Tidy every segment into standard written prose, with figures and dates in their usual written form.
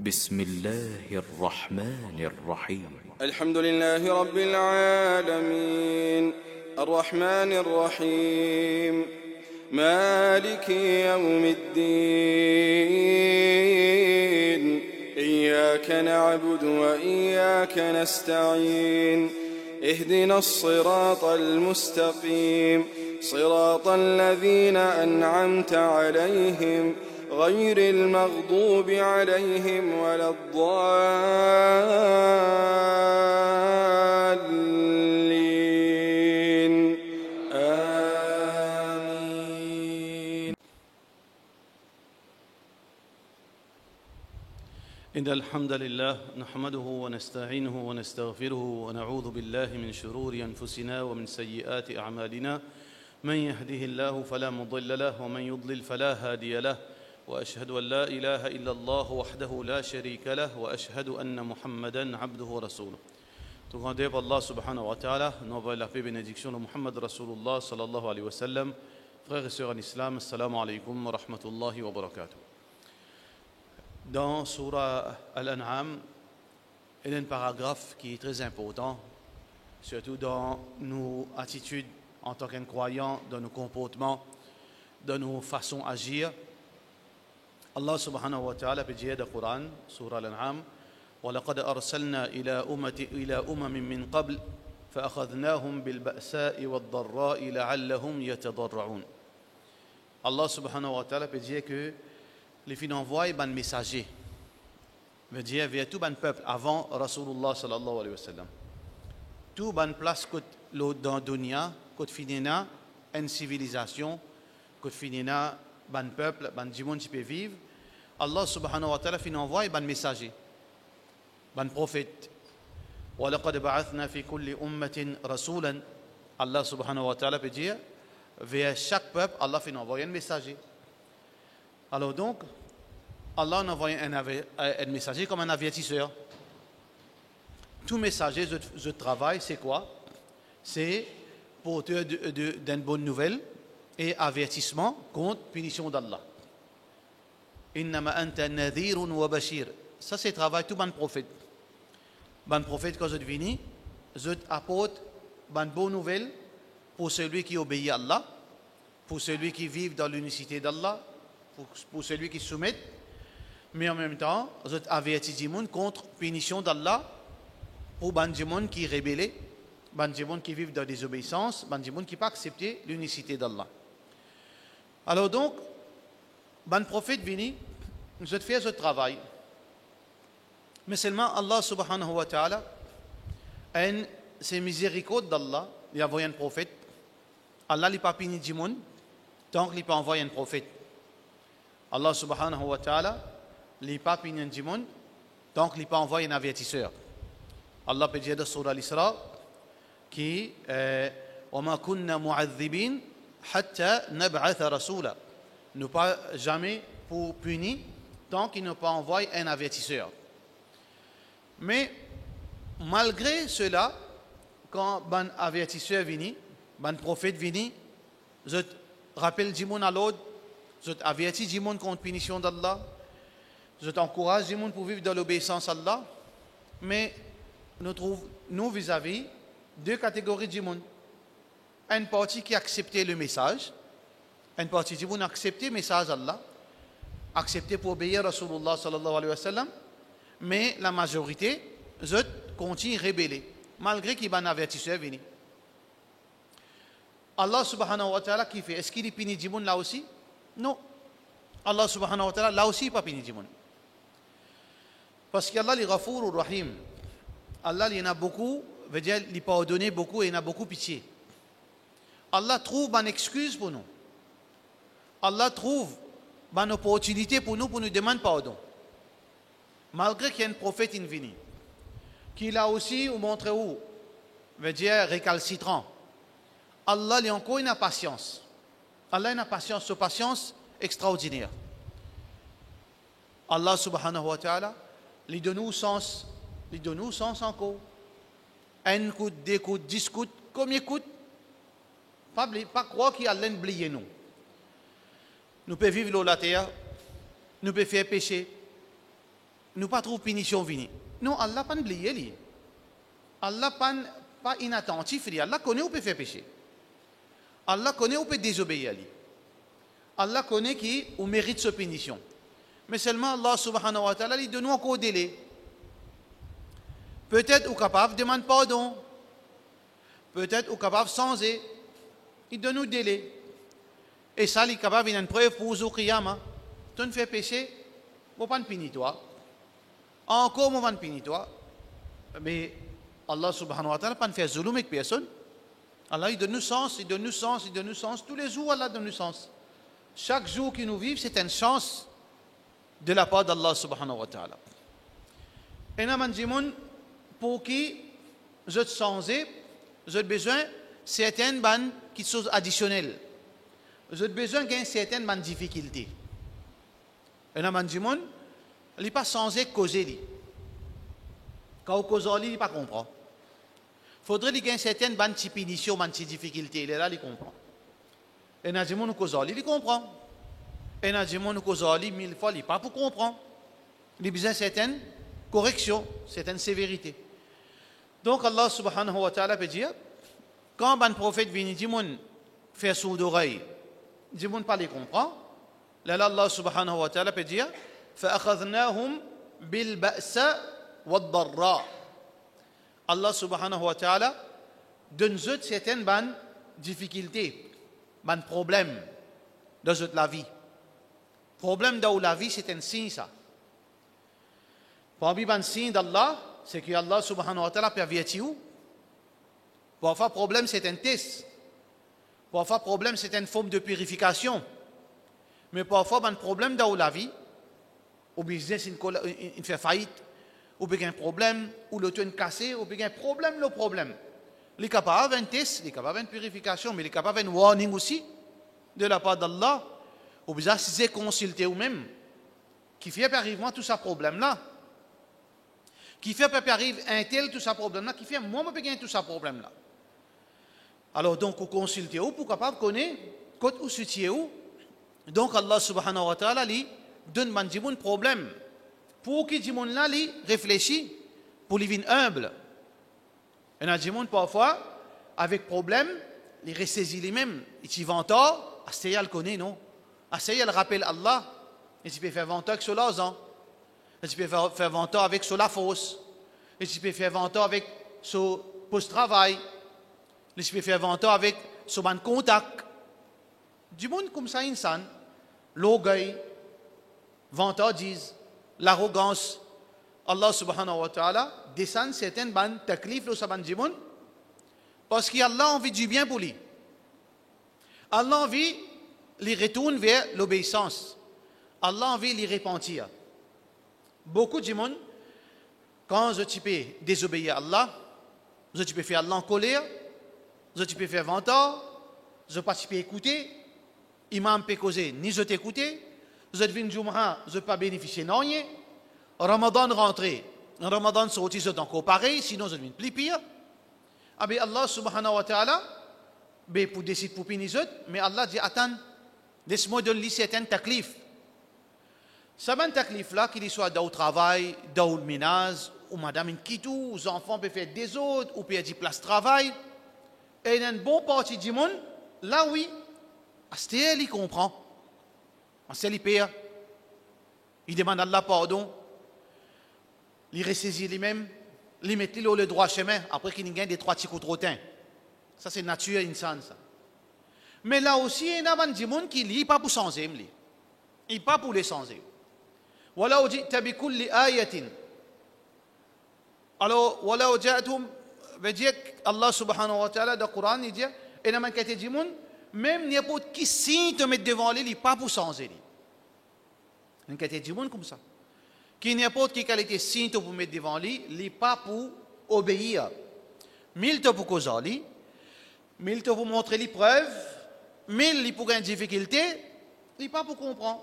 بسم الله الرحمن الرحيم الحمد لله رب العالمين الرحمن الرحيم مالك يوم الدين إياك نعبد وإياك نستعين اهدنا الصراط المستقيم صراط الذين أنعمت عليهم غير المغضوب عليهم ولا الضالين آمين. إن الحمد لله نحمده ونستعينه ونستغفره ونعوذ بالله من شرور أنفسنا ومن سيئات أعمالنا من يهده الله فلا مضل له ومن يضلل فلا هادي له وأشهد أن لا إله إلا الله وحده لا شريك له وأشهد أن محمدا عبده ورسوله. Tout grand Dieu, Allah subhanahu wa ta'ala, nous envoie la paix et bénédiction de Muhammad Rasulullah sallallahu alayhi wa sallam. Frères et sœurs en islam, assalamu alaykum wa rahmatullahi wa barakatuh. Dans Surah Al-An'am, il y a un paragraphe qui est très important, surtout dans nos attitudes en tant que croyants, dans nos comportements, dans nos façons d'agir. Allah subhanahu wa ta'ala peut dire dans le Coran, Surah Al-An'am, وَلَقَدْ أَرْسَلْنَا إِلَى أُمَمٍ مِّن قَبْلِ فَأَخَذْنَاهُمْ بِالْبَأْسَاءِ وَالضَّرَّاءِ لَعَلَّهُمْ يَتَضَرَّعُونَ. Allah subhanahu wa ta'ala peut dire que les filles envoient un messager, veut dire vers tout un peuple avant Rasulullah sallallahu alayhi wa sallam. Tout une place dans la dunya, côté finina, une civilisation, côté finina, un peuple, un monde qui peut vivre. Allah subhanahu wa ta'ala fin envoie un messager, un prophète. وَلَقَدْ بَعَثْنَا فِي كُلِّ أُمَّةٍ رَسُولًا. Allah subhanahu wa ta'ala peut dire vers chaque peuple, Allah fin envoie un messager. Alors donc, Allah envoie un messager comme un avertisseur. Tout messager de travail, c'est quoi? C'est porteur d'une bonne nouvelle et avertissement contre punition d'Allah. Innama anta nadhirun wa bashir. Ça c'est le travail tout bon prophète. Bon prophète quand je vini, je apporte une bonne nouvelle pour celui qui obéit à Allah, pour celui qui vit dans l'unicité d'Allah, pour celui qui soumet, mais en même temps, je avertis du monde contre punition d'Allah pour des gens qui rébellent, des gens qui vivent dans la désobéissance, des gens qui ne pas accepter l'unicité d'Allah. Alors donc, le prophète vient, je fais ce travail. Mais seulement Allah subhanahu wa ta'ala, c'est miséricorde d'Allah, il a envoyé un prophète. Allah n'a pas puni du monde tant qu'il n'a pas envoyé un prophète. Allah subhanahu wa ta'ala, il n'a pas puni du monde tant qu'il n'a pas envoyé un avertisseur. Allah peut dire dans Surah Al-Isra qui وَمَا كُنَّا مُعَذِّبِينَ حَتَّى نَبْعَثَ رَسُولًا. Ne pas jamais pour punir tant qu'il n'a pas envoyé un avertisseur. Mais malgré cela, quand un avertisseur vient, un prophète vient, je rappelle du monde à l'autre, je avertis du monde contre punition d'Allah, je t'encourage du monde pour vivre dans l'obéissance à Allah, mais nous trouvons, nous vis-à-vis, deux catégories du monde. Une partie qui a accepté le message, une partie du monde a accepté le message d'Allah, accepté pour obéir à Rasulullah sallallahu alayhi wa sallam, mais la majorité, je continue à rebeller, malgré qu'il y a un avertisseur venu. Allah subhanahu wa ta'ala qui fait, est-ce qu'il est puni du monde là aussi? Non. Allah subhanahu wa ta'ala là aussi pas puni du monde. Parce qu'Allah est Ghafour ou Rahim. Allah il y en a beaucoup, veut dire il pardonne beaucoup et il y en a beaucoup pitié. Allah trouve une excuse pour nous. Allah trouve une opportunité pour nous demander pardon. Malgré qu'il y a un prophète invenu, qu'il a aussi montré où, veut dire récalcitrant. Allah il a encore une patience. Allah a une patience, une patience extraordinaire. Allah subhanahu wa ta'ala, il donne nous sens encore. Un coup, deux coups, 10 coups, combien de coups? Pas croire qu'il y a l'oublier nous. Nous pouvons vivre la terre, nous pouvons faire péché, nous pas trouve punition venir. Non, Allah pas oublié lui. Allah pas inattentif lui. Allah connaît où peut faire péché. Allah connaît où peut désobéir lui. Allah connaît qui ou mérite sa punition. Mais seulement Allah subhanahu wa ta'ala il donne encore délai. Peut-être ou capable de demander pardon. Peut-être ou capable de changer. Il donne nous délai. Et ça, il est capable d'une preuve pour vous qiyamah. Tu ne fais péché, on ne va pas punir toi. Encore, on va pas punir toi. Mais Allah subhanahu wa ta'ala ne fait pas zulum avec personne. Allah, il donne nous sens, il donne nous sens, il donne nous sens. Tous les jours, Allah donne nous sens. Chaque jour que nous vivons, c'est une chance de la part d'Allah subhanahu wa ta'ala. Et nous disons, pour qui je te changer, j'ai besoin de certaines bandes qui sont additionnelles. J'ai besoin de certaines bandes difficultés. Et nous disons, il n'est pas censé causer. Quand on cause, il ne pas comprendre. Il faudrait qu'il y ait certaines bandes de punition, bandes de difficultés. Il est là, il comprend. Et nous disons, nous cause, il comprend. Et nous disons, nous cause, mille fois, il n'est pas pour comprendre. Il a besoin de certaines corrections, certaines sévérités. Donc Allah subhanahu wa ta'ala peut dire, quand un prophète vient dire, fait sourd d'oreille, dit, pas les comprendre. Là, Allah subhanahu wa ta'ala peut dire, فَأَخَذْنَاهُمْ بِالْبَأْسَ وَالضَّرَّاء. Allah subhanahu wa ta'ala donne certaines bonnes difficultés, bonnes problèmes dans la vie. Problème dans la vie, c'est un signe ça. Parmi les signes d'Allah, c'est que Allah subhanahu wa ta'ala peut avertir. Parfois, problème, c'est un test. Parfois, problème, c'est une forme de purification. Mais parfois, un problème dans la vie, ou business, il fait faillite, ou bien un problème, ou le toit cassé, ou bien un problème, le problème. Il est capable d'un test, il est capable d'une purification, mais il est capable d'un warning aussi de la part d'Allah. Ou bien si c'est consulté ou même, qui fait arriver tout ce problème-là, qui fait arriver un tel tout ce problème-là, qui fait moi, je peux tout ce problème-là. Alors donc, vous consultez ou pour capable connaître côté ou situé où. Donc Allah subhanahu wa ta'ala lui donne un problème pour que les là lui réfléchisse pour les vivre humble. Et les gens parfois avec problème, ils ressaisissent les-mêmes, ils s'y vantent, assez le connaît non, assez le rappelle Allah, et tu peux faire vanter avec cela ans, et tu peux faire vanter avec cela fausse, et tu peux faire vanter avec ce post-travail. Je peux faire vanter avec ce bon contact. Du monde comme ça, insan, l'orgueil, vantardise, l'arrogance. Allah subhanahu wa ta'ala descend certaines bonnes taklif dans ce bon du monde parce qu'Allah a envie du bien pour lui. Allah a envie de les retourner vers l'obéissance. Allah a envie de les repentir. Beaucoup de monde, quand je peux désobéir à Allah, je peux faire Allah en colère, je peux faire venteur, je ne peux pas écouter, imam peut causer, ni je t'écouter, je devine Jum'a, je ne peux pas bénéficier de rien, Ramadan rentré, Ramadan sorti, je encore pareil, sinon je devine plus pire. Ah bien Allah subhanahu wa ta'ala, pour décider pour punir, mais Allah dit, attends, laisse-moi donner certains taklif. Ça un taklif là, qu'il soit dans le travail, dans le ménage, ou madame in quitou, ou les enfants peuvent faire des autres, ou peuvent dire place de travail. Et il y a une bonne partie du monde, là oui, c'est il comprend. C'est il père. Il demande à Allah pardon. Il ressaisit lui-même. Il met le droit chemin après qu'il gagne des 3 petits coups de rotin. Ça c'est nature insane ça. Mais là aussi, il y a du monde qui lit pas pour changer. Il pas pour les changer. Voilà où dit tabikulli ayatin. Alors voilà où ja'atum veut dire Allah subhanahu wa ta'ala dans le Coran il dit et dans le du monde même n'importe qui signe te mettre devant lui il pas pour changer lui. Dans du monde comme ça. Qui n'importe qui qualité signe te pour mettre devant lui il pas pour obéir. Mille te pour causer lui, mille te pour montrer les preuves, mille pour une difficulté, il pas pour comprendre.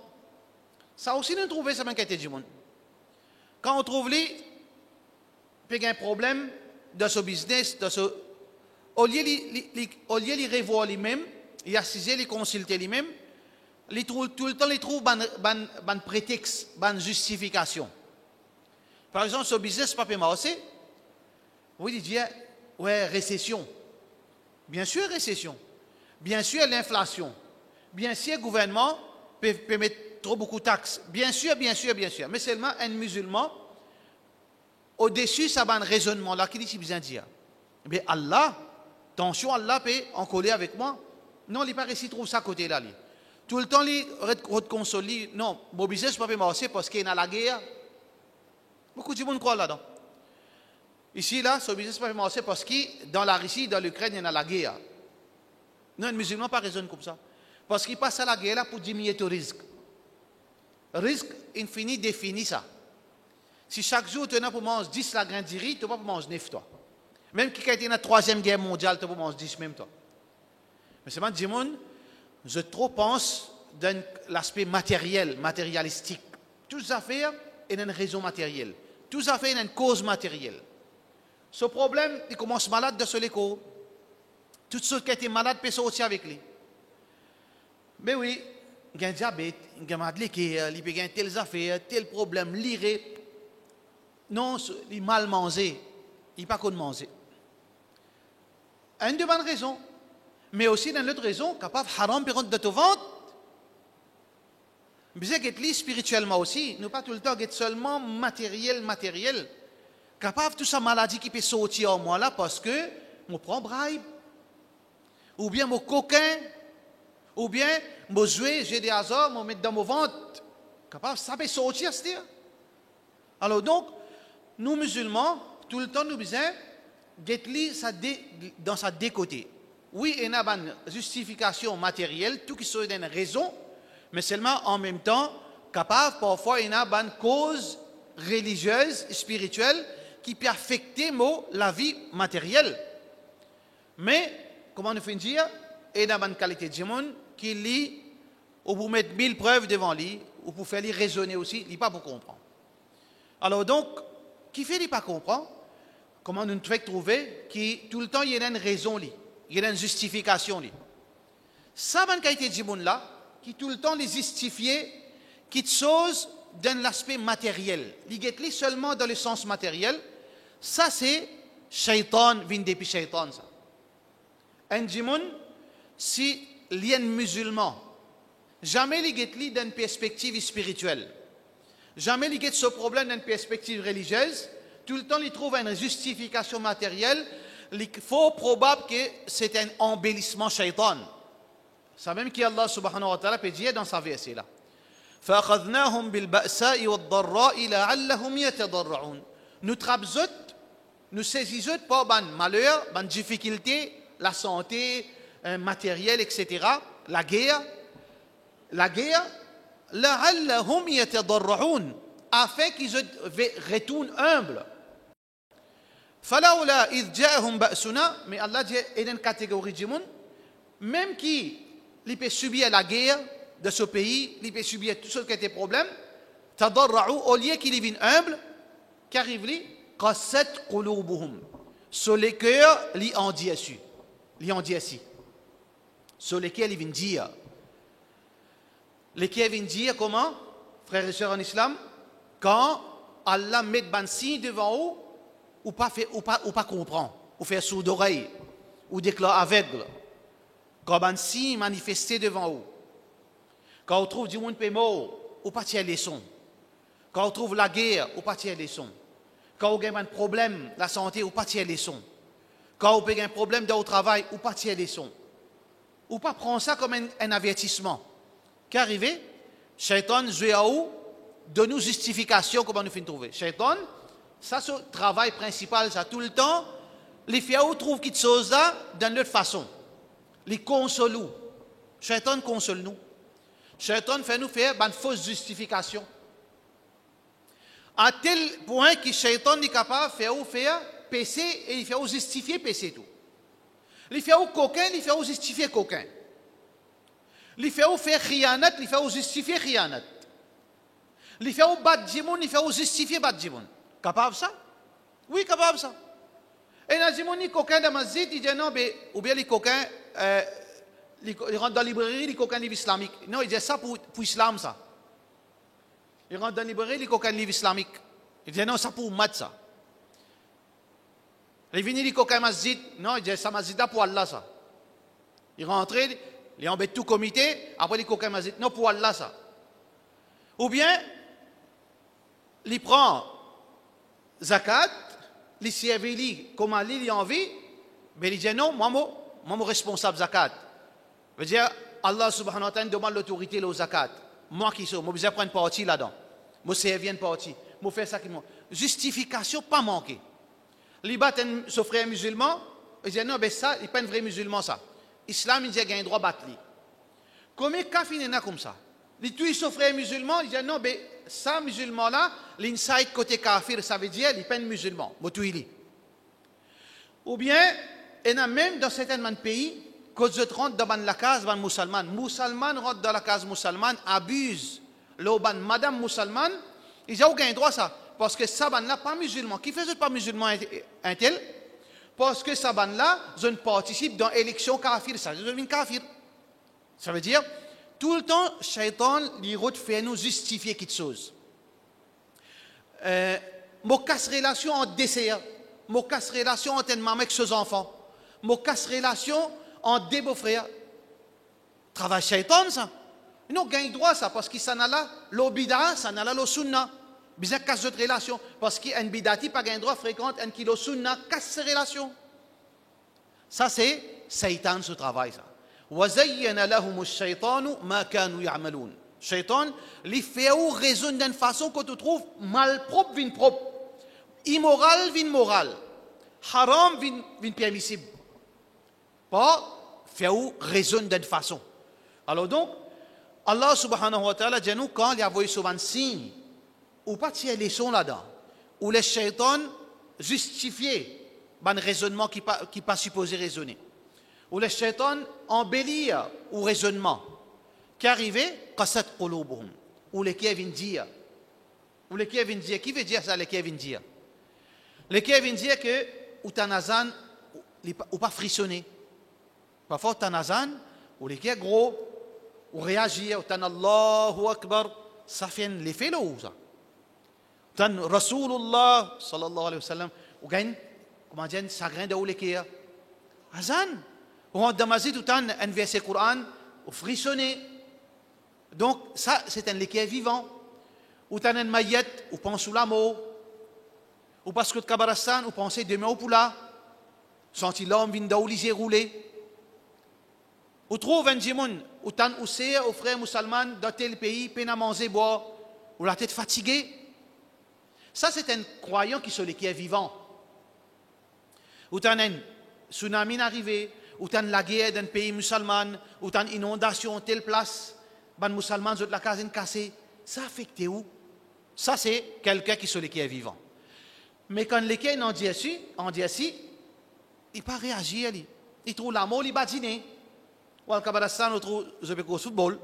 Ça aussi nous trouver ça dans du monde. Quand on trouve lui il y a un problème dans ce business, au lieu de revoir lui-même, il assise, il consulter lui-même, tout le temps il trouve un prétexte, une justification. Par exemple, ce business pas paiement assez. Oui, il dit, ouais, récession. Bien sûr, récession. Bien sûr, l'inflation. Bien sûr, le gouvernement peut mettre trop beaucoup de taxes. Bien sûr, bien sûr, bien sûr. Mais seulement un musulman, au-dessus, ça va un raisonnement là qui dit, si besoin de dire. Mais Allah, attention, Allah peut en coller avec moi. Non, il n'est pas réussi trouve ça à côté là. Tout le temps, il console. Non, mon business ne peut pas marcher parce qu'il y a la guerre. Beaucoup de monde croient là-dedans. Ici, là, ce business ne peut pas marcher parce que dans la Russie, dans l'Ukraine, il y a la guerre. Non, les musulmans pas raisonnent comme ça. Parce qu'ils passent à la guerre là pour diminuer le risque. Risque infini définit ça. Si chaque jour tu as pour manger 10 la graine de riz, tu ne peux pas manger 9 toi. Même qui a été dans la 3e guerre mondiale, tu ne peux pas manger 10 même toi. Mais c'est pas je trop pense dans l'aspect matériel, matérialistique. Toutes les affaires ont une raison matérielle. Toutes les affaires ont une cause matérielle. Ce problème, il commence malade de ce l'écho. Toutes ceux qui étaient malades peuvent sortir avec lui. Mais oui, il y a un diabète, il y a un il y a telles affaires, tel problème, l'iré. Non, il mal mangé, il pas qu'on manger. Une de bonnes raisons. Mais aussi dans l'autre raison, capable haram per de te vendre. Bien que spirituellement aussi, nous pas tout le temps être seulement matériel. Capable toute sa maladie qui peut sortir en moi là parce que je prends bribe, ou bien mon coquin, ou bien je jouer, j'ai des hasards, je mettre dans mon ventre. Capable, ça peut sortir, c'est-à-dire. Alors donc, nous musulmans, tout le temps nous besoin d'être dans sa décoté. Oui, il y a une justification matérielle, tout qui soit une raison, mais seulement en même temps, capable, parfois, il y a une cause religieuse, spirituelle, qui peut affecter la vie matérielle. Mais, comment nous faisons dire, il y a une qualité de monde qui lit, ou pour mettre 1000 preuves devant lui, ou pour faire lui raisonner aussi, il n'est pas pour comprendre. Alors donc, qui fait lui pas comprendre, comment nous pouvons trouver, qui tout le temps, il y a une raison lui. Il y a une justification. Ça, c'est une qualité de monde là, qui tout le temps les justifier, qui te chose dans l'aspect matériel. Il est seulement dans le sens matériel. Ça, c'est shaitan, vient depuis shaitan. Ça. Un djimoun, si l'ien musulman, jamais il est dans une perspective spirituelle. Jamais il est ce problème dans une perspective religieuse. Tout le temps, il trouve une justification matérielle. Il faut probable que c'est un embellissement shaitan. C'est même qu'Allah subhanahu wa ta'ala peut dire dans sa verset là. فَأَخَذْنَاهُمْ بِالْبَأْسَاءِ وَالضَّرَّاءِ لَعَلَّهُمْ يَتَضَرَّعُونَ. Nous trappons, nous saisissons par ban malheur, ban difficulté, la santé, matériel, etc. La guerre, لَعَلَّهُمْ يَتَضَرَّعُونَ, afin qu'ils retournent humbles. فَلَوْلَا إِذْ جَاءَهُمْ بَأْسُنَا, mais Allah dit, il y a une catégorie de monde, même qui peut subir la guerre de ce pays, il peut subir tout ce qui était problème, tadarra'u, au lieu qu'il vienne humble, qu'arrive lui, qasat qulubuhum, sur les cœurs, li en dit assis, sur lesquels il vient dire, lesquels viennent dire comment, frères et sœurs en islam, quand Allah met un signe devant vous, ou pas comprend, ou faire sourd d'oreille, ou déclare aveugle, quand un signe manifesté devant vous. Quand on trouve du monde qui est mort, ou pas tirer les sons. Quand on trouve la guerre, ou pas tirer les sons. Quand on a un problème, la santé, ou pas tirer les sons. Quand on a un problème dans le travail, ou pas tirer les sons. Ou pas prendre ça comme un avertissement. Qu'arrive, Shaitan joue à où, de nous justification, comment nous finissons trouver. Shaitan, ça c'est le travail principal, ça tout le temps, les fiaos trouvent quelque chose là, d'une autre façon. Les consolent. Shaitan console nous. Shaitan fait nous faire une fausse justification. À tel point que Shaitan est capable de faire péché et il fait justifier péché tout. Il fait coquin, il fait justifier coquin. Il fait faire khiyanat, il fait justifier khiyanat. Il fait bad djimoun, il fait justifier bad djimoun. Capable ça? Oui, capable ça. Et dans le monde, coquin de masjid, il dit non, ou bien les coquins, il rentre dans la librairie, les coquins livres islamiques. Non, il dit ça pour l'islam, ça. Il rentre dans la librairie, les coquins livres islamiques. Il dit non, ça pour mat ça. Il vient il coca masjid, non, il dit ça masjid pour Allah ça. Il rentre, il embête tout comité, après il coca masjid, non pour Allah ça. Ou bien il prend zakat, il s'y éveille comment il a envie, mais il dit non, moi responsable zakat. Veut dire Allah subhanahu wa ta'ala demande l'autorité au zakat. Moi qui suis, moi besoin prendre parti là-dedans. Moi servir une partie. Moi faire ça qui moi. Justification pas manquée. Les battent ce frère musulman, il dit non, ben ça, il pas un vrai musulman ça. Islam il dit qu'il y a un droit battre. Combien de cas finissent comme ça? Les tous ce frère musulman, il dit non, ben ça musulman là, l'inside côté kafir, ça veut dire il pas un musulman. Moi tout il est. Ou bien, il y a même dans certains pays, quand je rentre dans la case ban musulman, musulman rentre dans la case musulmane, abuse le ban madame musulmane, il n'y a aucun droit ça. Parce que ça ban là pas musulman. Qui fait pas musulman un tel? Parce que ça ban là, je ne participe dans l'élection kafir, ça je deviens kafir. Ça veut dire, tout le temps, Shaitan, il fait nous justifier quelque chose. Mon casse relation en dessert, mon casse relation entre maman avec ses enfants, mon casse relation en deux beaux-frères. Travail Shaitan, ça. Ils n'ont gain droit, ça, parce qu'ils s'en a là, l'obida, ça n'a là le sunna. Bizarre casse notre relation. Parce qu'un bidati, pas gain droit, fréquente, un kilo sunna, casse ses relations. Ça, c'est Shaitan, ce travail, ça. وَزَيَّنَ لَهُمُ الشَّيْطَانُ مَا كَانُوا يَعْمَلُونَ. Shaitan, les fait ou raisonne d'une façon que tu trouves malpropre, vin propre. Immoral, vin moral. Haram, vin permissible. Pas fait ou raisonne d'une façon. Alors donc, Allah subhanahu wa ta'ala dit nous quand il y a voulu souvent signe, ou pas tirer les sons là-dedans, ou les shaitans justifier un raisonnement qui pas supposé raisonner, ou les shaitans embellir ou raisonnement, qui arrivait, qasat qulubuhum, ou les qui viennent dire, qui veut dire ça, les qui viennent dire? Les qui viennent dire que, ou tanazan, ou pas frissonner. Parfois, tanazan, ou les qui est gros, ou réagir, ou tan Allahu Akbar, ça fait l'effet là où ça. Tan Rasulullah, sallallahu alayhi wa sallam, ou gagne, comment dire, ça graine de où les qui est. Azan, ou en damazit, ou tan un verset Coran, ou frissonner. Donc, ça, c'est un léquet vivant. Ou tan un mayet, ou pense sous la mot. Ou parce que de Kabarastan, ou pensez demain au poula. Senti l'homme vient d'ouliser rouler. Ou trouve un djimoun, ou tan ou c'est au frère musulman dans tel pays, peine à manger, boire, ou la tête fatiguée. Ça, c'est un croyant qui sont léquet vivant. Ou tan un tsunami arrivé, ou tan la guerre d'un pays musulman, ou tan inondation telle place. Ban musulman, de la case cassée, ça affecte où? Ça, c'est quelqu'un qui est vivant. Mais quand les en dit assis, il ne pas réagir. Il trouve l'amour, il va dîner. Ou al Kabarastan, il trouve, je vais jouer au football,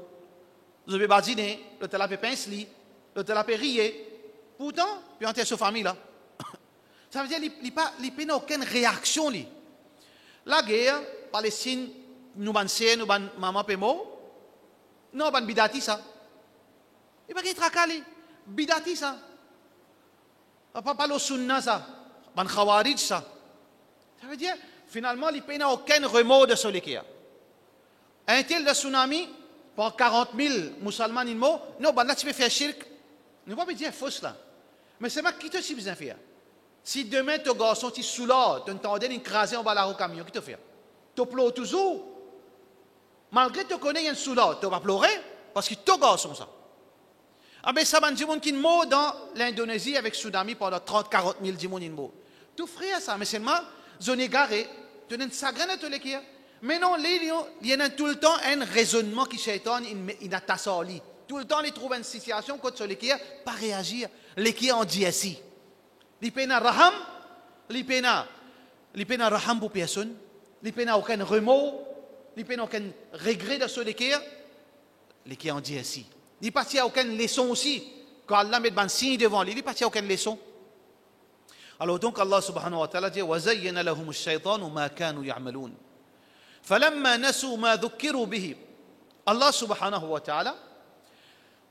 je vais badiner, le tel a pince li, le tel a rier. Pourtant, puis on est sur famille là. Ça veut dire qu'il n'a aucune réaction. La guerre, Palestine, nous bansé, nous ban maman pemo. Non, ban bidati ça. Il va pas tracali. Bidati ça. Pas le sunna ça. Ban khawarij ça. Ça veut dire, finalement, il n'a aucun remords de ce l'équerre. Un tel de tsunami, pour 40 000 musulmans, non, ban là tu peux faire shirk. Ne pas me dire fausse là. Mais c'est moi qui te suis besoin faire. Si demain, ton garçon, tu es sous l'eau, tu entends écraser en bas au camion, qui te fait? Tu pleures toujours. Malgré que tu connais un sous l'eau, tu vas pleurer parce que tu garçon ça. Ah ben ça, il y a des gens qui dans l'Indonésie avec tsunami pendant 30-40 000 gens. Tu ferais ça, mais seulement, zone égarée, tu n'as pas de tout l'équipe. Mais non, il y a tout le temps un raisonnement qui s'étonne, il a tassé. Tout le temps, il trouve une situation quand sur l'équipe, pas réagir. L'équipe en dit ainsi. Il peine à raham, il peine à raham pour personne, il peine à aucun remords, il peine à aucun regret de ce l'équipe. L'équipe en dit ainsi. Il n'y a aucune leçon aussi. Quand Allah met un signe devant lui, il n'y a aucune leçon. Alors donc Allah subhanahu wa ta'ala dit وَزَيَّنَ لَهُمُ الشَّيْطَانُ مَا كَانُوا يَعْمَلُونَ فَلَمَّا نَسُوا مَا ذُكِّرُوا بِهِ. Allah subhanahu wa ta'ala,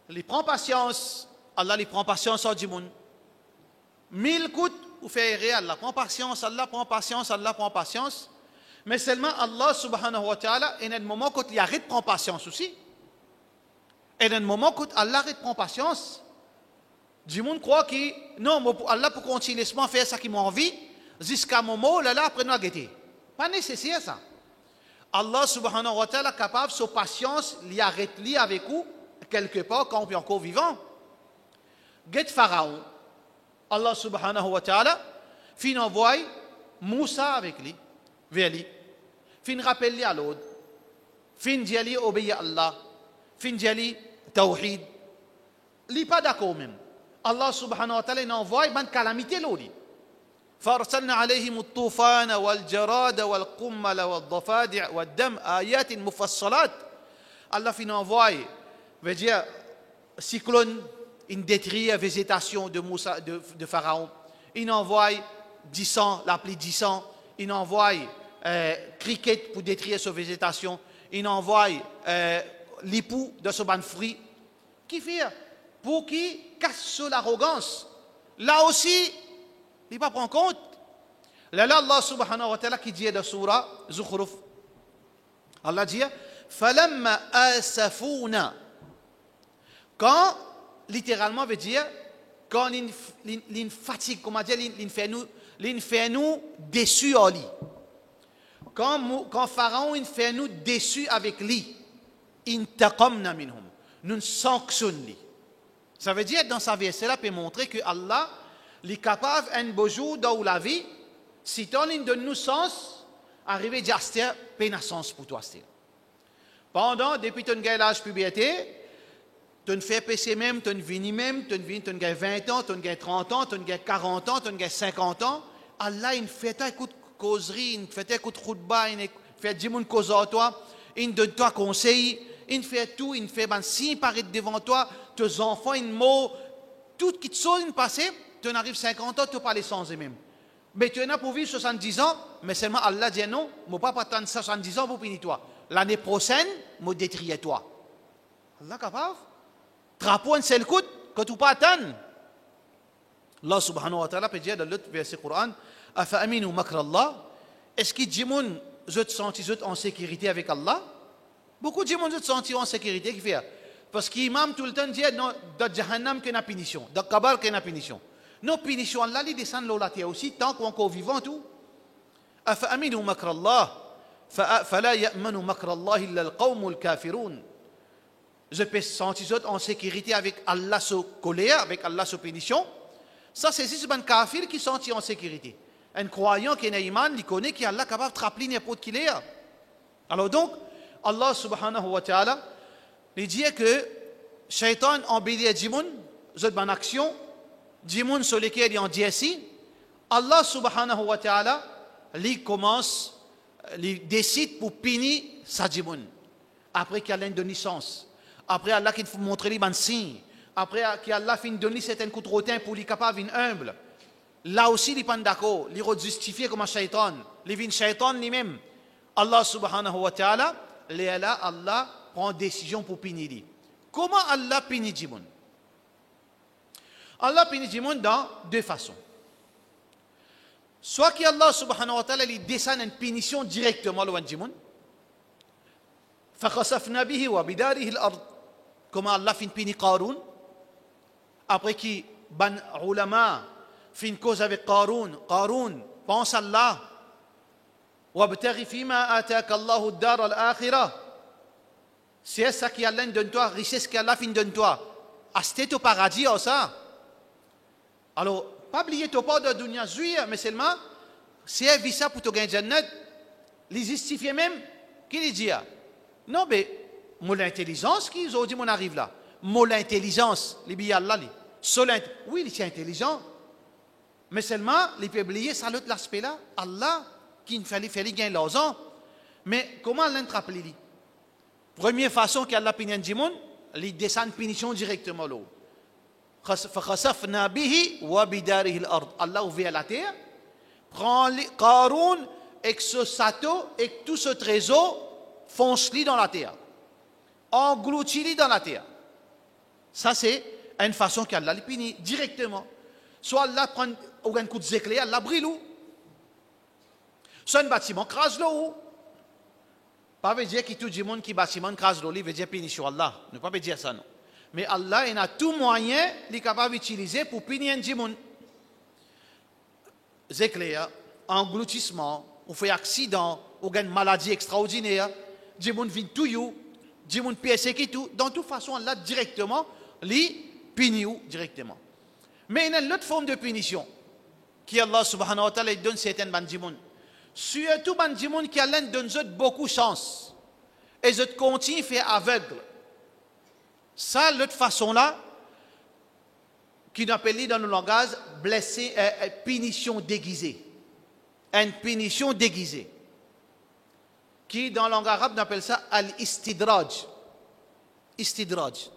il prend patience. Allah il prend patience au djimoun. 1000 coups, ou faire Allah prend patience, Allah prend patience, Allah prend patience. Mais seulement Allah subhanahu wa ta'ala, il y a un moment où il arrête de prendre patience aussi. Et dans un moment où Allah arrête de prendre patience, du monde croit que non, Allah peut continuer à faire ça qui m'a envie, jusqu'à un moment où là, après nous a guetté. Pas nécessaire ça. Allah subhanahu wa ta'ala est capable, sa patience, il arrête avec vous, quelque part, quand on est encore vivant. Get Pharaon. Allah subhanahu wa ta'ala, fin envoie Moussa avec lui, vers lui. Fin rappelle lui à l'autre. Fin dit lui obéir à Allah. Fin dit lui tawhid. Il n'est pas d'accord même. Allah subhanahu wa ta'ala envoie une calamité l'autre. فأرسلنا عليهم الطوفان والجراد والقمل والضفادع والدم آيات مفصلات. Allah fin envoie, veut dire cyclone, il détruit la végétation de Moussa, de Pharaon. Il envoie 10 ans, la pluie 10 ans. Il envoie cricket pour détruire sa végétation. Il envoie l'époux de ce ban fruit. Qui fait pour qu'il casse l'arrogance. Là aussi, il ne prend pas compte. Là, Allah subhanahu wa ta'ala qui dit dans la surah Zukhruf, Allah dit فَلَمَّا أَسَفُونَا. Quand, littéralement, veut dire, quand il fatigue, comment dire, il fait nous déçus en lui. Quand Pharaon il fait nous déçus avec lui, intaqamna minhum, nous sanctionnons lui. Ça veut dire, dans sa verset là, peut montrer que Allah est capable, un beau jour dans la vie, si on donne nous sens, arriver à dire, c'est un sens pour toi. Pendant, depuis ton l'âge puberté, tu as fait PC même, tu as vini même, tu as 20 ans, tu as 30 ans, tu as 40 ans, tu as 50 ans. Allah, il fait un coup de causerie, il fait un coup de khutba, il fait 10 000 causes à toi, il donne toi conseil, il fait tout, il fait un signe paraît devant toi, tes enfants, une mot, tout qui te sauve, il passe, tu en arrives 50 ans, tu parles sans eux-mêmes. Mais tu en as pour vivre 70 ans, mais seulement Allah dit non, je ne peux pas attendre 70 ans pour finir toi. L'année prochaine, je détruis toi. Allah est capable. Trapo un seul coup que tu ne peux pas attendre. Allah subhanahu wa ta'ala peut dire dans l'autre verset Coran, Afa aminu makra Allah. Est-ce que les gens se sentent en sécurité avec Allah? Beaucoup de gens se sentent en sécurité. Qui fait? Parce qu'imam tout le temps dit non, dans Jahannam qu'il y a une punition, dans Kabar qu'il y a une punition. Nos punitions, Allah les descend de la terre aussi, tant qu'on est encore vivant tout. Afa aminu makra Allah. فلا يأمن مكر الله إلا القوم الكافرون. Je peux sentir en sécurité avec Allah sous colère, avec Allah sous punition. Ça, c'est juste un kafir qui sentit en sécurité. Un croyant qui est un iman, il connaît qu'Allah est capable de rappeler n'importe qui est. Alors donc, Allah subhanahu wa ta'ala, il dit que Shaitan embellit Djimoun, c'est une action, Djimoun sur lesquels il en dit ainsi, Allah subhanahu wa ta'ala, il commence, il décide pour punir sa Djimoun. Après qu'il a une de naissance. Après Allah qui faut montrer les signe, après qu'Allah fin donner certains coups de rotin pour lui capable d'être humble. Là aussi il pas d'accord, il est justifié comme un shaitan, il vient shaitan lui-même. Allah subhanahu wa ta'ala, Allah prend décision pour punir lui. Comment Allah punit Djimoun? Allah punit Djimoun dans deux façons. Soit qu'Allah subhanahu wa ta'ala il descend une punition directement loin de Djimoun. فَخَسَفْنَا بِهِ وَبِدَارِهِ الْأَرْضِ. Comment Allah fin puni Qaroun. Après qui, ban ulama, fin cause avec Qaroun. Qaroun, pense à Allah. وَابْتَغِ فِيمَا آتَاكَ اللَّهُ الدَّارَ الْآخِرَةِ. C'est ça qui Allah donne toi, richesse qu'Allah fin donne toi. Acheter au paradis, ou ça. Alors, pas oublier ton pas de dunya zuya, mais seulement, c'est ça pour te gagner Jannat. Les justifier même, qui les dit? Non, mais, mon l'intelligence qui aujourd'hui on arrive là. Mon l'intelligence, les billes Allah, oui, il est intelligent. Mais seulement, il peut oublier ça l'autre l'aspect là. Allah, qui ne fallait faire gagner l'argent. Mais comment l'entrappeler? Première façon qu'Allah punit Djimoun, il descend punition directement là. فَخَسَفْنَا بِهِ وَبِدَارِهِ الْأَرْضِ. Allah ouvre la terre, prend Qaroun, et ce château, et tout ce trésor, fonce-li dans la terre. Engloutis-li dans la terre. Ça, c'est une façon qu'Allah les punit directement. Soit Allah prend un coup de zéclé, Allah brille ou. Soit un bâtiment crase l'eau. Pas veut dire que tout le monde qui bâtiment crase l'eau, veut dire punir sur Allah. Ne pas dire ça non. Mais Allah, il a tout moyen, il est capable d'utiliser pour punir un monde. Zéclé, engloutissement, ou fait accident, ou une maladie extraordinaire, des gens viennent tout you, des gens pièces qui tout. Dans toute façon, Allah directement, les punit directement. Mais il y a une autre forme de punition qui Allah subhanahu wa ta'ala donne certaines gens. Surtout les gens qui Allah donne beaucoup de chance. Et ils continuent à faire aveugle. Ça, l'autre façon-là, qui nous appelle dans le langage blessé, punition déguisée. Une punition déguisée. Qui, dans la langue arabe, on appelle ça al-istidraj. Istidraj.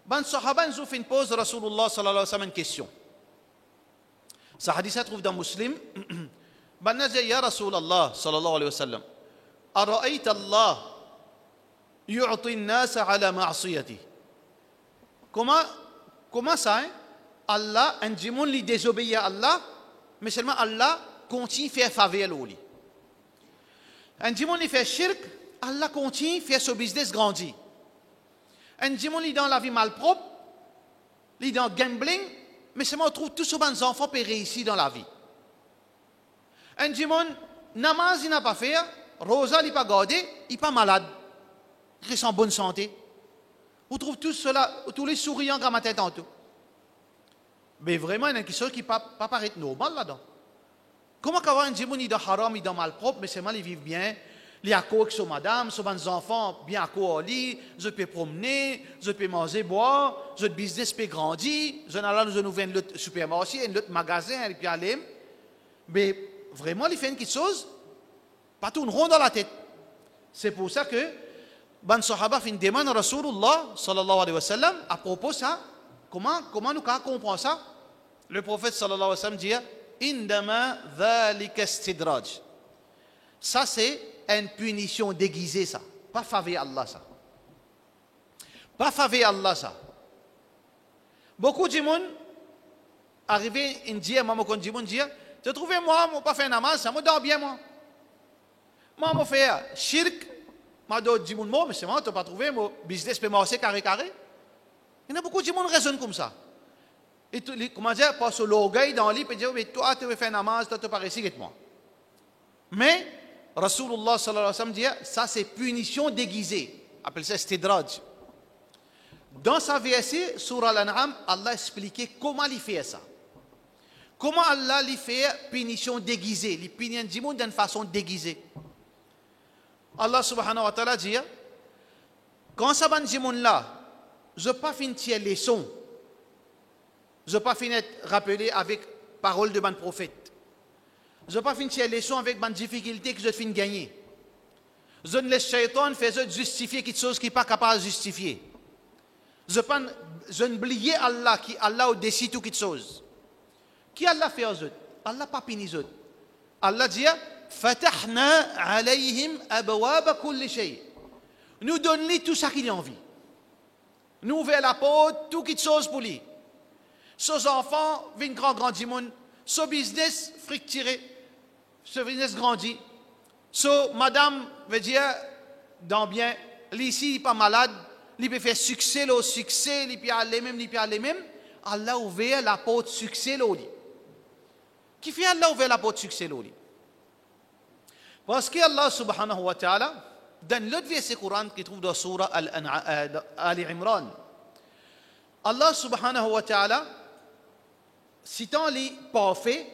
Ben, sahaba nous fait une pause, Rasulullah sallallahu alayhi wa sallam, une question. Ce hadith se trouve dans Muslim. Ben, nous dit, Ya Rasulallah sallallahu alayhi wa sallam, Ara'ayta Allah yu'ti an-nasa ala ma'siyati. Comment ça, hein? Allah, un démon lui désobéit à Allah, mais seulement Allah continue à faire faveur à lui. Un démon lui fait shirk, Allah continue à faire ce business grandir. Un démon lui dans la vie malpropre, lui dans le gambling, mais seulement on trouve tous ces enfants pour réussir dans la vie. Un démon, namaz il n'a pas fait, rosa il n'a pas gardé, il n'est pas malade, il reste en bonne santé. On trouve tout cela, tous les souriants dans ma tête en tout. Mais vraiment, il y a quelque chose qui ne peut pas paraître normal là-dedans. Comment avoir un démon qui est haram, il est malpropre, mais seulement il vit bien, il est à côté avec son madame, ses enfants bien à côté au lit, je peux promener, je peux manger, boire, je business peut grandir, je n'ai nous ouvrir un supermarché, un autre magasin, et puis aller. Mais vraiment, il fait une petite chose, pas tout rond dans la tête. C'est pour ça que ban sahaba fin demande à Rasulullah sallallahu alayhi wa sallam à propos de ça. Comment nous comprenons ça? Le prophète sallallahu alayhi wa sallam dit Indama dhalika istidraj. Ça c'est une punition déguisée ça. Pas faveur Allah ça. Pas faveur Allah ça. Beaucoup de gens arrivent un dia, maman quand dit tu trouves moi pas fait namaz, ça me dort bien moi. Moi me fait shirk, moi d'autres dis moi mais c'est moi tu pas trouvé mon business peut marcher carré. Il y a beaucoup de gens qui raisonnent comme ça. Et comment dire, passe l'orgueil dans le lit et dire mais toi tu veux faire namaz, toi tu pas réussi avec moi. Mais Rasulullah sallallahu alayhi wa sallam dit ça c'est punition déguisée. Appelle ça istidraj. Dans sa verset sur Al-An'am, Allah expliquait comment il fait ça. Comment Allah lui fait punition déguisée, il punit un démon d'une façon déguisée. Allah subhanahu wa ta'ala dit quand ça va un démon là, je ne vais pas finir les leçons. Je ne vais pas finir rappelé avec parole de mon prophète. Je ne vais pas finir les leçons avec une difficulté que je finis gagner. Je ne laisse shaitan faire justifier quelque chose qui n'est pas capable de justifier. Je ne oublie Allah qui Allah décide tout quelque chose. Qui Allah fait aux autres? Allah pas puni aux autres. Allah dit Fatahna alayhim abwaba kulli shay. Nous donnons tout ça qu'il a envie. Nous ouvrons la porte, tout quelque chose pour lui. Ses enfants viennent grandir, son business fructifié, ce business grandit. Madame veut dire dans bien, ici il n'est pas malade, il peut faire succès, il peut aller même. Allah ouvert la porte succès là. Qui fait Allah ouvert la porte succès là? Parce que Allah subhanahu wa ta'ala, dans l'autre verset Coran qui trouve dans la surah Ali Imran, Allah subhanahu wa ta'ala, citant les parfaits,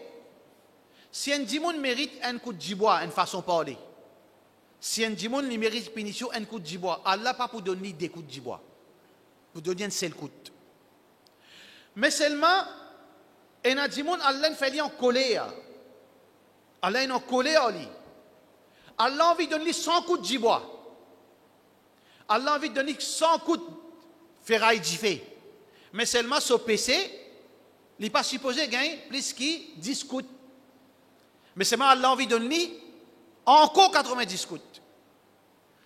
si un démon mérite un coup de jibois, une façon de parler, si un démon mérite punition, un coup de jibois, Allah pas pour donner des coups de jibois, pour donner un seul coup. Mais seulement, un démon, Allah fait en colère. Allah est en colère. Allah a envie de donner 100 coups de jibois. Allah a envie de donner 100 coups de ferraille d'ifé. Mais seulement ce PC, il n'est pas supposé gagner plus que 10 coups. Mais seulement Allah a envie de donner encore 90 coups.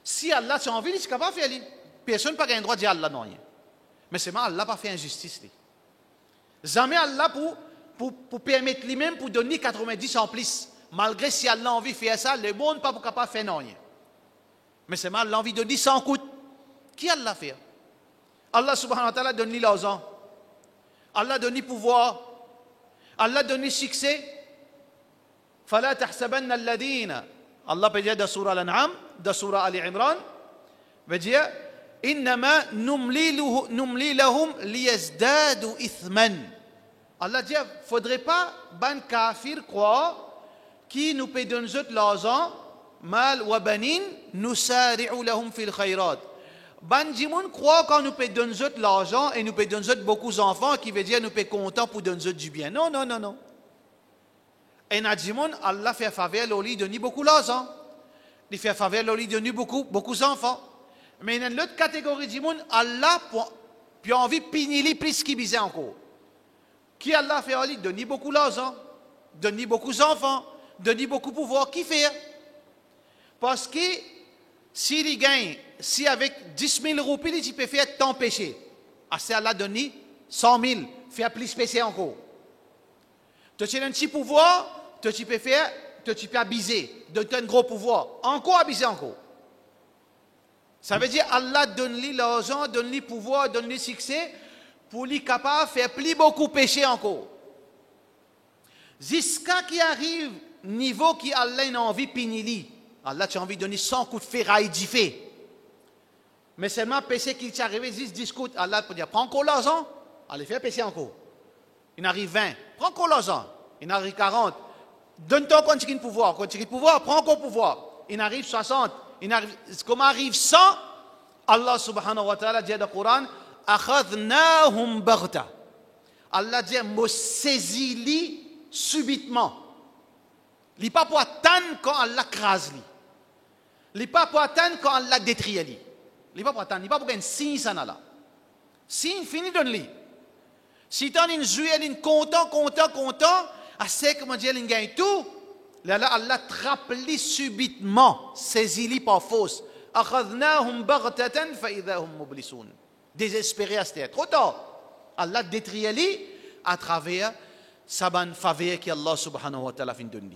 Si Allah a envie, il ne peut pas faire. Personne n'a pas le droit de dire Allah non. Mais seulement Allah n'a pas fait injustice. Jamais Allah pour permettre lui-même pour donner 90 en plus. Malgré si Allah a envie de faire ça, le monde n'est pas capable de faire rien. Mais c'est mal l'envie de donner sans coût. Qui Allah fait? Allah subhanahu wa ta'ala donne l'argent. Allah donne pouvoir. Allah donne succès. فلا تحسبن الذين الله بيجي ده سورة الأنعام ده سورة آل عمران بيجي إنما نملي لهم ليزدادوا إثما. Allah dit faudrait pas ban kafir croire qui nous peut donner l'argent mal wa banin nusari'u lahum fil khairat. Ban jimoun croit quand nous peut donner l'argent et nous peut donner beaucoup d'enfants qui veut dire nous peut content pour donner du bien. Non non non non. Et Nadjimon, Allah fait faveur au lit de ni beaucoup d'argent. Il fait faveur au lit de ni beaucoup d'enfants. Mais dans l'autre catégorie de monde, Allah a envie de piniller plus qu'il bisait encore. Qui Allah fait au lit de ni beaucoup d'argent, de ni beaucoup d'enfants, de ni beaucoup de pouvoir. Qui fait? Parce que s'il gagne, si avec 10 000 roupies, il peut faire tant péché. Assez Allah donne 100 000, faire plus péché encore. Tu as un petit pouvoir, tu peux faire, tu peux abuser, donner un gros pouvoir, encore abuser encore. Ça veut dire Allah donne-lui l'argent, donne-lui le pouvoir, donne-lui le succès, pour lui capable de faire plus beaucoup péché encore. Jusqu'à qui arrive niveau qui Allah a envie de punir. Allah a envie de donner 100 coups de ferraille d'y fait. Mais seulement péché qui t'est arrivé, 10 discute, Allah peut dire, prends encore l'argent, allez faire péché encore. Il arrive 20, prends encore l'argent. Il arrive 40, donne-toi continue de pouvoir, prends encore pouvoir. Il arrive 60, comme arrive 100, Allah subhanahu wa ta'ala dit dans le Coran, akhadnahum baghta. Allah dit, me saisis-li subitement. Il n'est pas pour attendre quand Allah crase lui. Il n'est pas pour attendre quand Allah détruit lui. Il n'est pas pour attendre, il n'est pas pour gagner 6 ça là. Si fini donne lui. Si tu as une jouée, une content, assez comment dire, il gagne tout, là Allah trappe subitement, saisit-li par force. Akhadnahum baghtatan fa idha hum mublisun. Désespéré à cette trop tard. Allah détruit lui à travers sa bonne faveur que Allah subhanahu wa ta'ala fin donne.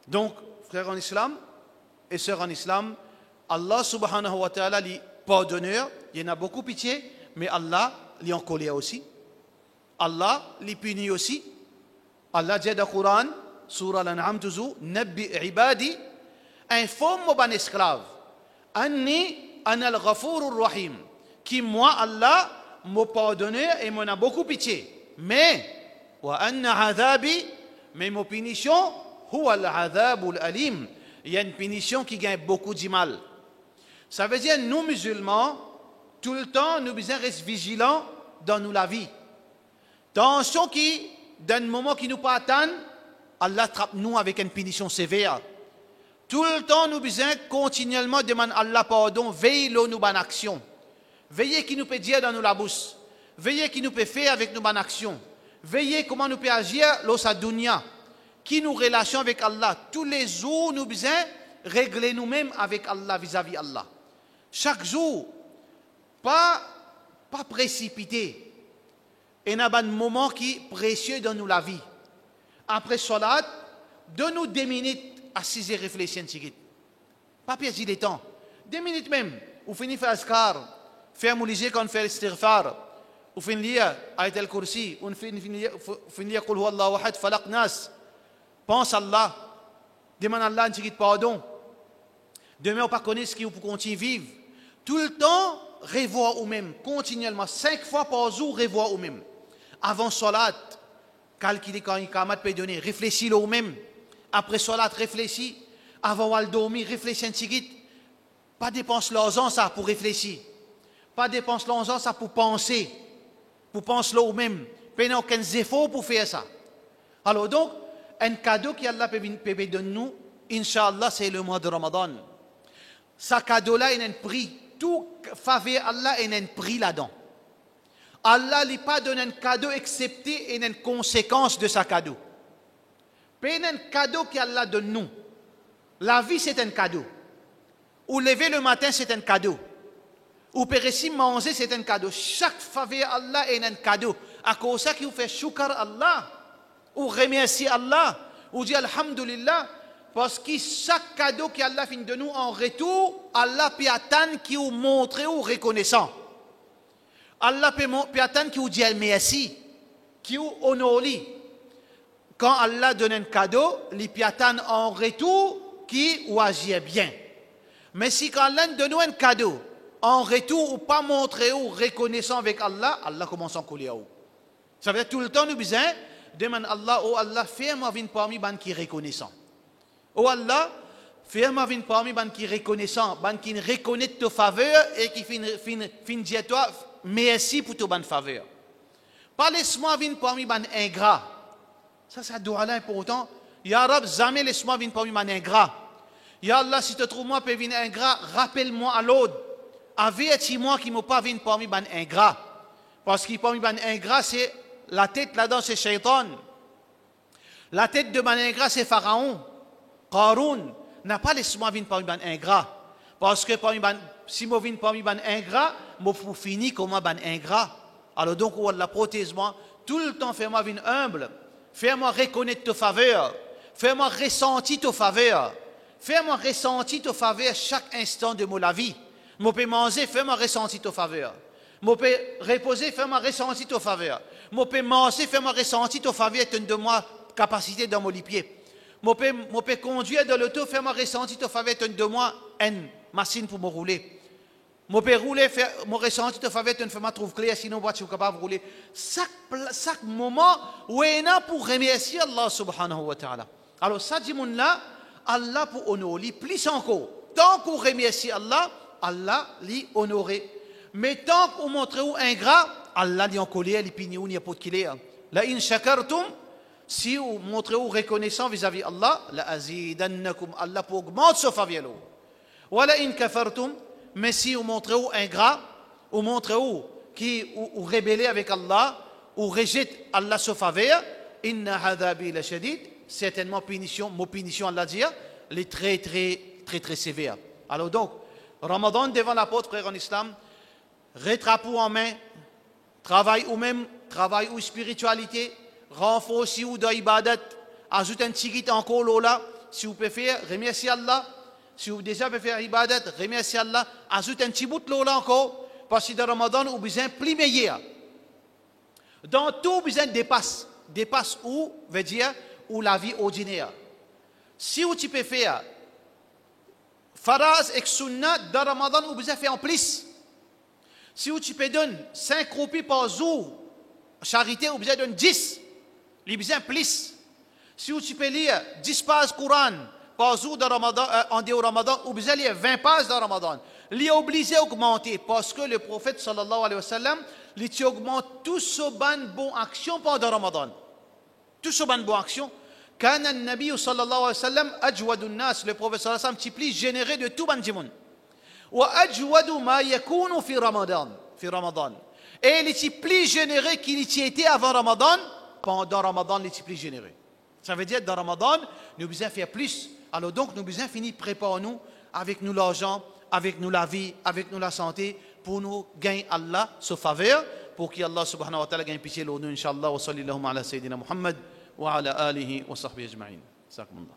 Donc, frères en islam et sœurs en islam, Allah subhanahu wa ta'ala lui pardonneur, il y en a beaucoup pitié, mais Allah lui en colère aussi. Allah les punit aussi. Allah dit dans le Coran, Surah Al-An'am toujours, Nabbi ibadi, informe mon esclave, Anni ana al-Ghafur rahim, qui moi Allah m'a pardonné et m'en a beaucoup pitié. Mais, wa anna adhabi, mais mon punition, huwa al-adhabul alim. Il y a une punition qui gagne beaucoup de mal. Ça veut dire, nous musulmans, tout le temps, nous devons rester vigilants dans la vie. Attention qui, dans le moment qui nous pas attendre, Allah trappe nous avec une punition sévère. Tout le temps, nous besoin continuellement demander Allah pardon, veillez nous bonne action. Veillez qui nous peut dire dans nous la bouche. Veillez qui nous peut faire avec nos bonnes actions. Veillez comment nous peut agir dans sa dunya. Qui nous relation avec Allah. Tous les jours, nous besoin régler nous-mêmes avec Allah vis-à-vis Allah. Chaque jour, pas précipiter. Et il y a un moment qui est précieux dans la vie. Après salat, donne-nous 2 minutes à 6 et réfléchir un petit peu. Pas perdre de temps. 2 minutes même. Vous finissez faire askar, faire mouliger quand on fait istighfar. Vous finissez lire ayat al-kursi, vous finissez lire qul huwa Allahu ahad, falaq nas. Pense à Allah. Demande à Allah un petit peu de pardon. Demain, on ne pas connaître ce qui vous continuer à vivre. Tout le temps, revoir vous-même, continuellement, 5 fois par jour, revoir vous-même. Avant salat, calculez quand il peut donner, réfléchis le vous-même. Après salat, réfléchis. Avant de dormir, réfléchis un petit peu. Pas dépenser l'argent ça pour réfléchir. Pas dépenser l'argent ça pour penser. Pour penser le vous-même. Pas aucun effort pour faire ça. Alors donc, un cadeau qu'Allah peut donner nous, Inch'Allah, c'est le mois de Ramadan. Ce cadeau-là, il a un prix. Tout faveur Allah, il a un prix là-dedans. Allah n'a pas donné un cadeau excepté et une conséquence de ce cadeau. Pas un cadeau qu'Allah donne nous. La vie, c'est un cadeau. Ou lever le matin, c'est un cadeau. Ou peut manger, c'est un cadeau. Chaque faveur Allah est un cadeau. À cause de ça, vous fait shukar Allah. Ou remercier Allah. Ou dire alhamdulillah. Parce que chaque cadeau qu'Allah fait de nous en retour, Allah peut attendre qui vous montre ou reconnaissant. Allah peut attendre qui vous dit merci, qui vous honore. Quand Allah donne un cadeau, il peut attendre en retour qui vous agit bien. Mais si quand Allah donne un cadeau, en retour ou pas montrer ou reconnaissant avec Allah, Allah commence à couler à vous. Ça veut dire tout le temps nous besoin demander Allah, oh Allah, fais-moi venir parmi les qui reconnaissant. Oh Allah, fais-moi venir parmi les qui reconnaissant, les qui reconnaissent tes faveurs et qui fin dire toi merci pour tes bonnes faveurs. Pas laisse-moi venir parmi les ingrats. Ça c'est un doua important. Ya Rab, jamais laisse-moi venir parmi les ingrats. Ya Allah, si tu trouves moi peut venir ingrat, rappelle-moi à l'autre. Avertis-moi qui ne m'a pas venir parmi les ingrats. Parce que parmi les ingrats, c'est la tête là-dedans, c'est Shaitan. La tête de les ingrats, c'est Pharaon. Qaroun n'a pas laissé-moi venir parmi les ingrats. Parce que si je viens parmi les ingrats, je peux finir comme les ingrats. Alors donc, Allah protège-moi. Tout le temps, fais-moi venir humble. Fais-moi reconnaître tes faveurs. Fais-moi ressentir tes faveurs. Fais-moi ressentir tes faveurs chaque instant de ma vie. Je peux manger, fais-moi ressentir tes faveurs. Je peux reposer, fais-moi ressentir tes faveurs. Je peux manger, fais-moi ressentir tes faveurs. Donne-moi capacité dans mon pied. Je peux conduire dans l'auto, fais-moi ressentir tes faveurs. Donne-moi une machine pour me rouler. Je peux rouler, fais-moi ressentir tes faveurs. Fais-moi trouver clair, sinon je suis capable de rouler. Chaque moment, où est là pour remercier Allah subhanahu wa ta'ala. Alors, ça dit là, Allah pour honorer, plus encore. Tant qu'on remercie Allah, Allah l'y honorer. Mais tant qu'on montre où ingrat, Allah l'y en colère, l'y pigné ou n'y a pas de qu'il est. La in shakartum, si vous montrez où reconnaissant vis-à-vis Allah, la azidannakum, Allah pour augmenter ce faveur. Wa la in kafartum, mais si vous montrez où ingrat, ou montrez où qui ou rébellez avec Allah, ou rejette Allah ce faveur, inna hadabi la shadid, certainement mon punition Allah dit, elle est très sévère. Alors donc, Ramadan devant l'apôtre frère en islam, retrapeau en main, travail ou même, travail ou spiritualité, renforcer ou de ibadat, ajoute un petit guide encore là, si vous pouvez faire, remerciez Allah. Si vous déjà pouvez faire ibadat, remerciez Allah, ajoute un petit bout de là encore, parce que dans Ramadan, vous avez besoin plus meilleur. Dans tout, vous avez dépasse. Dépasse où, veut dire, ou la vie ordinaire. Si vous pouvez faire faraz et sunnah dans Ramadan, vous pouvez faire en plus. Si vous pouvez donner 5 roupies par jour, charité, vous pouvez donner 10. Vous besoin plus. Si vous pouvez lire 10 pages Coran par jour dans Ramadan, en dehors Ramadan, vous pouvez lire 20 pages dans Ramadan. Il est obligé d'augmenter parce que le prophète sallallahu alayhi wa sallam, il augmente tout ce bonne action pendant Ramadan. Tout ce bonne action. كان النبي صلى الله عليه وسلم أجود الناس le prophète صلى الله عليه وسلم plus généreux de tout banjimoun وأجود ما يكون في رمضان et il est plus généreux qu'il était avant Ramadan. Pendant Ramadan il est plus généreux. Ça veut dire dans Ramadan nous besoin faire plus. Alors donc nous besoin finir préparer nous avec nous l'argent, avec nous la vie, avec nous la santé pour nous gagner Allah sa faveur, pour qu'Allah subhanahu wa ta'ala gagne pitié de nous, inshallah. Wa sallallahu ala sayyidina Muhammad wa ala alihi wa sahbihi ajma'in. Jazakumullah.